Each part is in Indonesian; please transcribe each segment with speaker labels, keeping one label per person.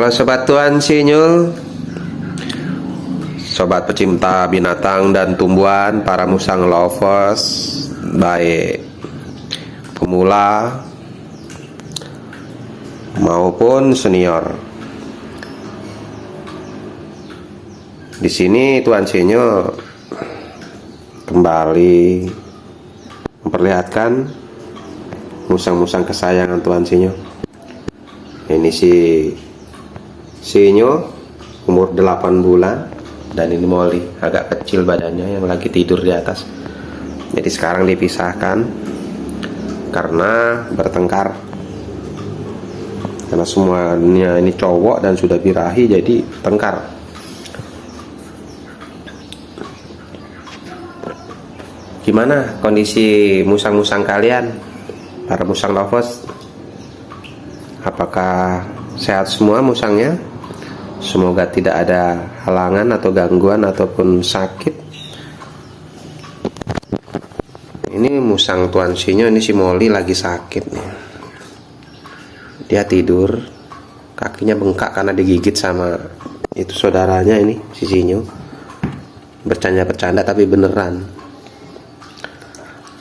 Speaker 1: Halo Sobat Tuan Sinyul, sobat pecinta binatang dan tumbuhan, para musang lovers, baik pemula maupun senior. Di sini Tuan Sinyul kembali memperlihatkan musang-musang kesayangan Tuan Sinyul. Ini si Sinyo umur 8 bulan, dan ini Molly agak kecil badannya yang lagi tidur di atas. Jadi sekarang dipisahkan karena bertengkar, karena semuanya ini cowok dan sudah birahi, jadi tengkar. Gimana kondisi musang-musang kalian, para musang lovers? Apakah sehat semua musangnya? Semoga tidak ada halangan atau gangguan ataupun sakit. Ini musang Tuan Sinyo, ini si Molly lagi sakit nih. Dia tidur, kakinya bengkak karena digigit sama itu saudaranya ini, si Sinyo. Bercanda-bercanda tapi beneran.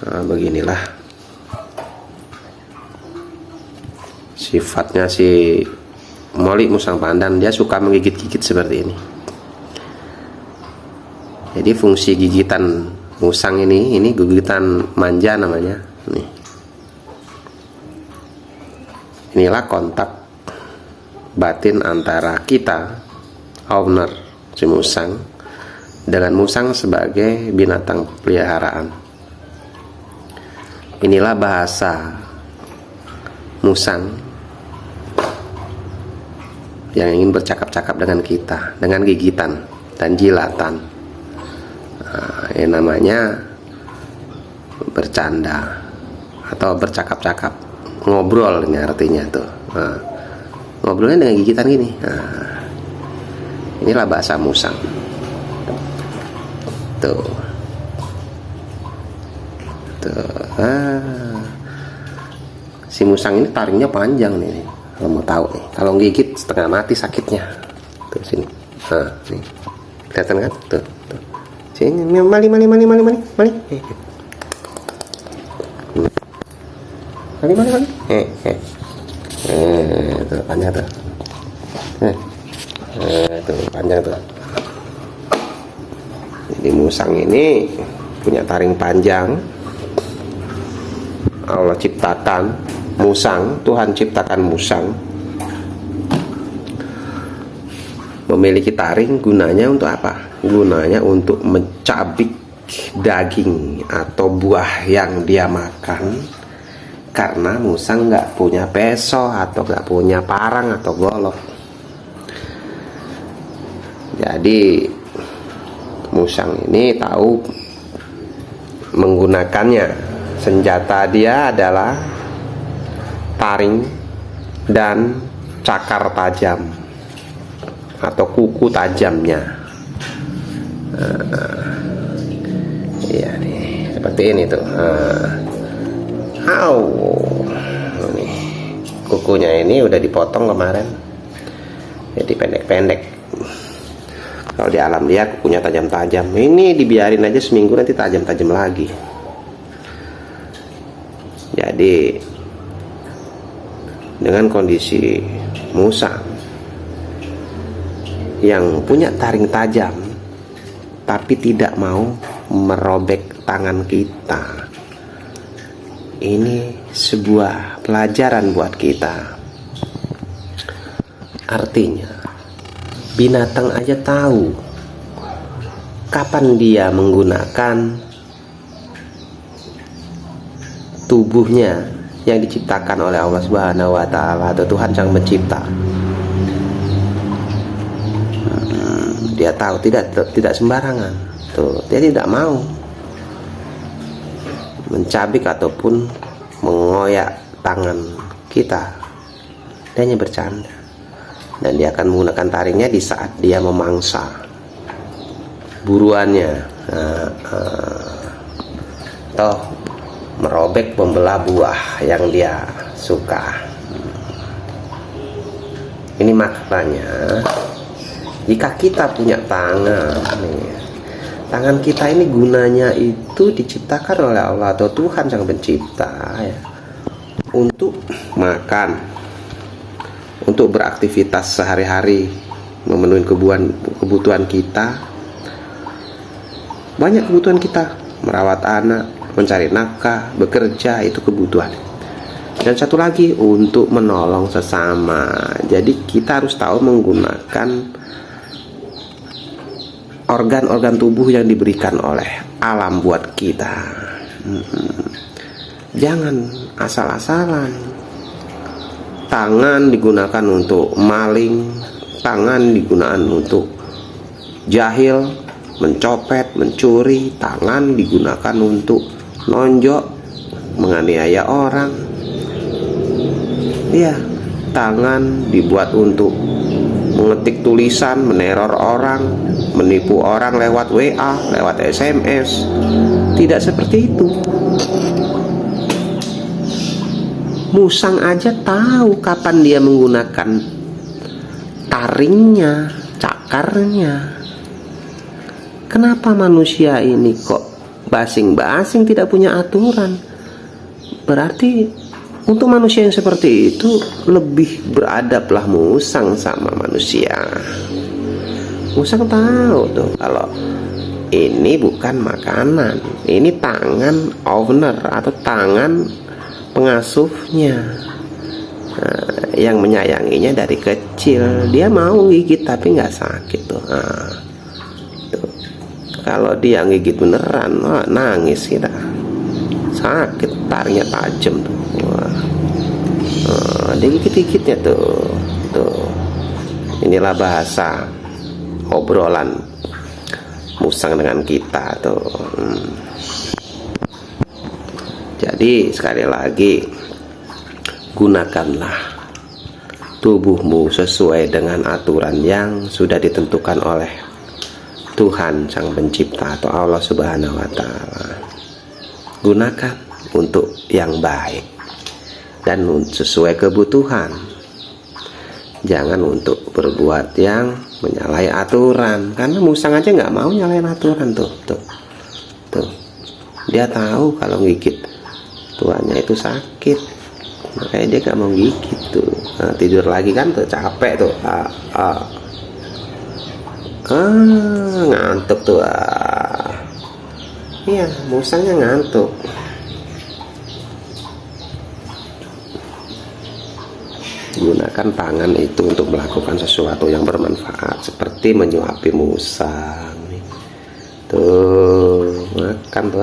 Speaker 1: Nah, beginilah sifatnya si Molly musang pandan, dia suka menggigit-gigit seperti ini. Jadi fungsi gigitan musang ini gigitan manja namanya. Nih. Inilah kontak batin antara kita, owner si musang, dengan musang sebagai binatang peliharaan. Inilah bahasa musang yang ingin bercakap-cakap dengan kita, dengan gigitan dan jilatan. Nah, ini namanya bercanda atau bercakap-cakap, ngobrol ini artinya tuh. Nah, ngobrolnya dengan gigitan gini. Nah, inilah bahasa musang. Tuh. Si musang ini taringnya panjang nih. Kalau mau tahu nih, kalau gigit setengah mati sakitnya. Tuh sini. Nah, nih. Kelihatan kan? Tuh. Sini, mali. Mali. Tuh panjang tuh. Tuh panjang tuh. Jadi musang ini punya taring panjang. Allah ciptakan musang, Tuhan ciptakan musang memiliki taring. Gunanya untuk apa? Gunanya untuk mencabik daging atau buah yang dia makan, karena musang nggak punya peso atau nggak punya parang atau golok. Jadi musang ini tahu menggunakannya. Senjata dia adalah taring dan cakar tajam atau kuku tajamnya. Iya nih, seperti ini tuh. Nih, kukunya ini udah dipotong kemarin, jadi pendek-pendek. Kalau di alam dia kukunya tajam-tajam. Ini dibiarin aja seminggu, nanti tajam-tajam lagi. Jadi dengan kondisi musang yang punya taring tajam tapi tidak mau merobek tangan kita, ini sebuah pelajaran buat kita. Artinya binatang aja tahu kapan dia menggunakan tubuhnya yang diciptakan oleh Allah Subhanahu wa Ta'ala atau Tuhan Sang Pencipta. Dia tahu tidak sembarangan. Tuh, dia tidak mau mencabik ataupun mengoyak tangan kita. Dia hanya bercanda, dan dia akan menggunakan taringnya di saat dia memangsa buruannya. Toh merobek, membelah buah yang dia suka. Ini maknanya, jika kita punya tangan nih, tangan kita ini gunanya itu diciptakan oleh Allah atau Tuhan Sang Pencipta ya, untuk makan, untuk beraktivitas sehari-hari, memenuhi kebutuhan kita. Banyak kebutuhan kita, merawat anak, mencari nafkah, bekerja, itu kebutuhan. Dan satu lagi, untuk menolong sesama. Jadi kita harus tahu menggunakan organ-organ tubuh yang diberikan oleh alam buat kita. Jangan asal-asalan. Tangan digunakan untuk maling, tangan digunakan untuk jahil, mencopet, mencuri, tangan digunakan untuk nonjok, menganiaya orang. Iya, tangan dibuat untuk mengetik tulisan, meneror orang, menipu orang lewat WA, lewat SMS. Tidak seperti itu. Musang aja tahu kapan dia menggunakan taringnya, cakarnya. Kenapa manusia ini kok basing-basing, tidak punya aturan? Berarti untuk manusia yang seperti itu lebih beradablah musang sama manusia. Musang tahu tuh kalau ini bukan makanan, ini tangan owner atau tangan pengasuhnya, yang menyayanginya dari kecil. Dia mau gigit tapi nggak sakit tuh. Tuh. Kalau dia gigit beneran, nangis kita. Sakit, taringnya tajam tuh. Dia gigit-gigitnya tuh. Inilah bahasa obrolan musang dengan kita tuh. Jadi sekali lagi, gunakanlah tubuhmu sesuai dengan aturan yang sudah ditentukan oleh Tuhan Sang Pencipta atau Allah Subhanahu wa Ta'ala. Gunakan untuk yang baik dan sesuai kebutuhan. Jangan untuk berbuat yang menyalahi aturan, karena musang aja nggak mau nyalahin aturan tuh. Dia tahu kalau gigit tuannya itu sakit, makanya dia nggak mau gigit tuh. Tidur lagi kan tuh, capek tuh. Ngantuk tuh. Iya, musangnya ngantuk. Gunakan tangan itu untuk melakukan sesuatu yang bermanfaat, seperti menyuapi musang. Tuh, makan tuh.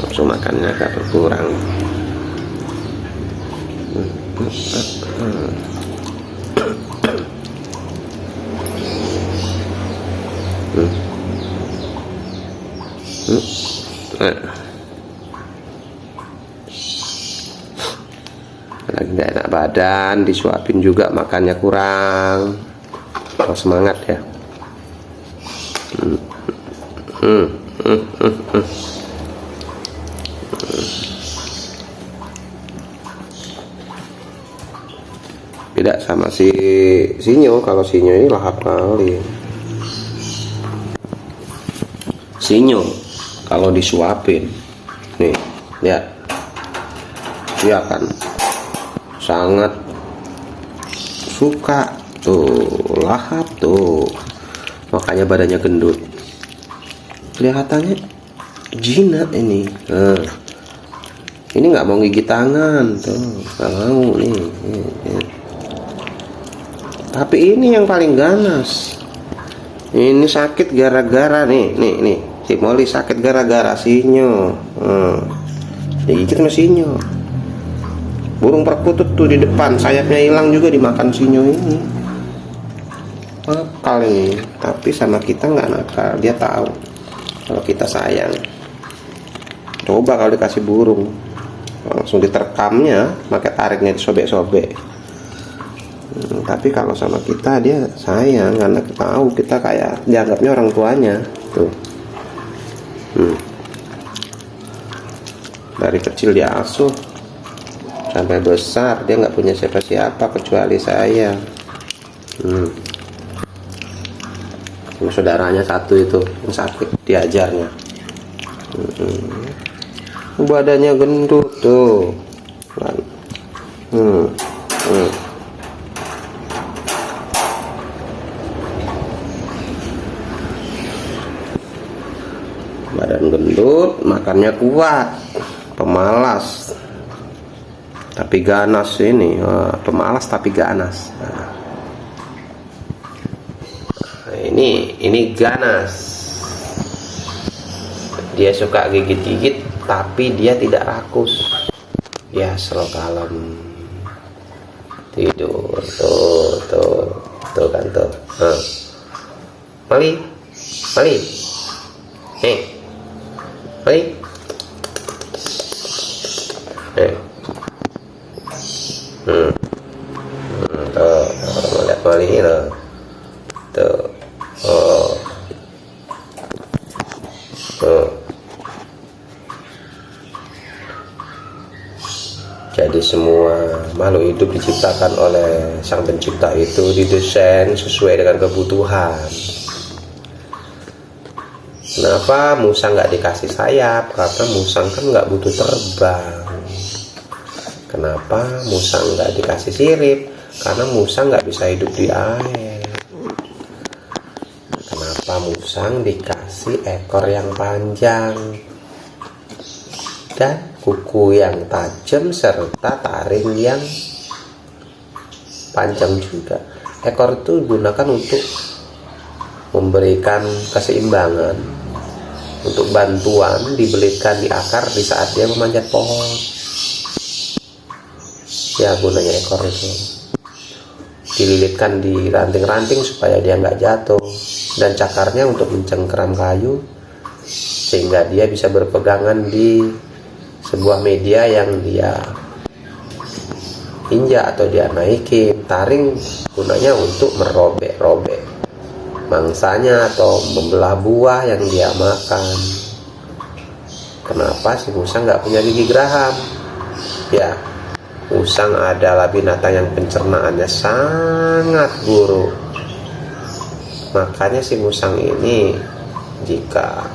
Speaker 1: Nafsu makannya agak berkurang. Lagi nggak enak badan, disuapin juga makannya kurang. Semangat ya. Tidak sama si sinyo. Kalau sinyo ini lahap kali. Sinyo kalau disuapin nih, lihat, dia akan sangat suka tuh, lahap tuh, makanya badannya gendut. Kelihatannya jinak ini. Ini nggak mau gigit tangan tuh, nggak mau nih. Tapi ini yang paling ganas. Ini sakit gara-gara nih. Si Molly sakit gara-gara sinyo. Digigit sama sinyo. Burung perkutut tuh di depan, sayapnya hilang juga dimakan sinyo ini. Nakal ini. Tapi sama kita nggak nakal. Dia tahu kalau kita sayang. Coba kalau dikasih burung, langsung diterkamnya, pakai tariknya disobek-sobek. Tapi kalau sama kita dia sayang, karena kita tahu kita kayak dianggapnya orang tuanya tuh. Dari kecil dia asuh sampai besar, dia nggak punya siapa-siapa kecuali saya. Saudaranya satu itu yang sakit diajarnya. Badannya gendut tuh. Badan gendut, makannya kuat, pemalas tapi ganas ini. Pemalas tapi ganas. Ini ganas. Dia suka gigit-gigit tapi dia tidak rakus. Ya slow kalem. Tidur tuh kan tuh. Mali. Nih. Mali. Tuh, lihat Mali loh. Tuh. Jadi semua makhluk hidup diciptakan oleh Sang Pencipta itu didesain sesuai dengan kebutuhan. Kenapa musang nggak dikasih sayap? Karena musang kan nggak butuh terbang. Kenapa musang nggak dikasih sirip? Karena musang nggak bisa hidup di air. Kenapa musang dikasih ekor yang panjang dan kuku yang tajam serta taring yang panjang juga? Ekor itu digunakan untuk memberikan keseimbangan, untuk bantuan dibelikan di akar di saat dia memanjat pohon. Ya gunanya ekor itu dililitkan di ranting-ranting supaya dia nggak jatuh, dan cakarnya untuk mencengkeram kayu sehingga dia bisa berpegangan di sebuah media yang dia injak atau dia naikin. Taring gunanya untuk merobek-robek mangsanya atau membelah buah yang dia makan. Kenapa si musang nggak punya gigi geraham? Ya, musang adalah binatang yang pencernaannya sangat buruk. Makanya si musang ini jika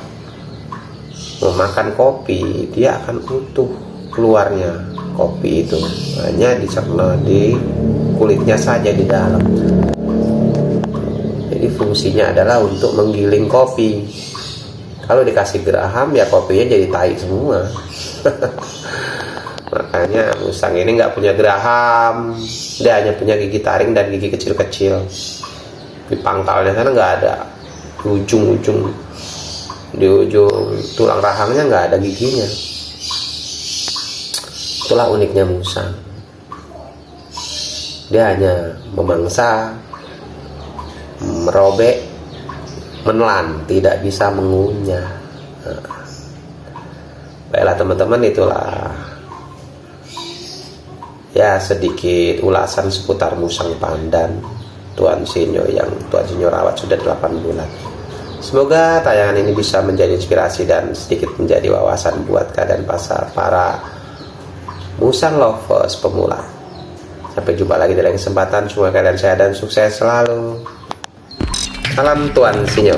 Speaker 1: memakan kopi, dia akan utuh keluarnya kopi itu, hanya dicerna di kulitnya saja di dalam. Jadi fungsinya adalah untuk menggiling kopi. Kalau dikasih geraham ya kopinya jadi tai semua. Makanya musang ini nggak punya geraham, dia hanya punya gigi taring dan gigi kecil-kecil. Di pangkalnya sana nggak ada, di ujung tulang rahangnya nggak ada giginya. Itulah uniknya musang. Dia hanya memangsa, merobek, menelan, tidak bisa mengunyah. Baiklah teman-teman, itulah ya sedikit ulasan seputar musang pandan Tuan Sinyo yang Tuan Sinyo rawat sudah 8 bulan. Semoga tayangan ini bisa menjadi inspirasi dan sedikit menjadi wawasan buat kalian para musang lovers pemula. Sampai jumpa lagi di lain kesempatan. Semoga kalian sehat dan sukses selalu. Salam Tuan Sinyo.